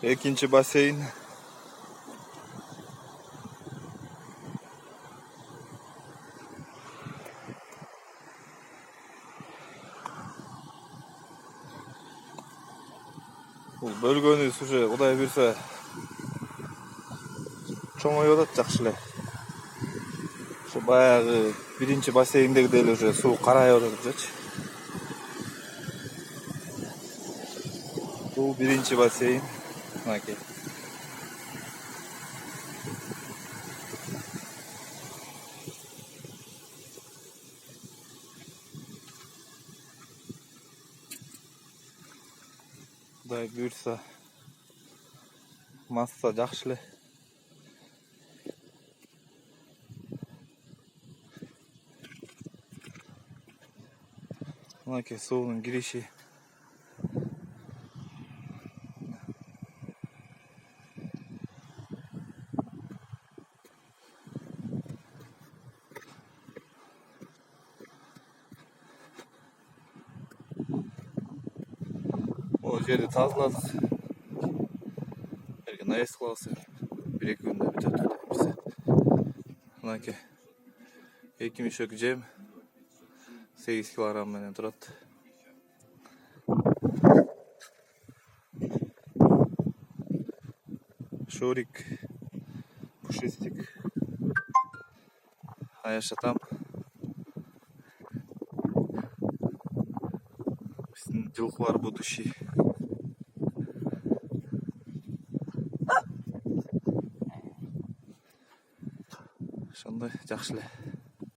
Экинчи бассейн. Бул бөлгөнүбүз уже Кудай буйрса чоңоюп атат жакшы эле. Ошо баягы биринчи бассейндегидей эле уже суу карайып атат ужачы. Бул биринчи бассейн. Мынакей. Кудай буйрса масса жакшы эле. Мынакей суунун кириши. О жерди тазаладык. Берген навес кылабыз. 1-2 күндө бүтөт Кудай буйрса. Мынакей 2 мешок жем 8 килограмм менен турат. Шорик, пушистик, аяшатам. Биздин жылкылар будущий. Ошондой жакшы эле.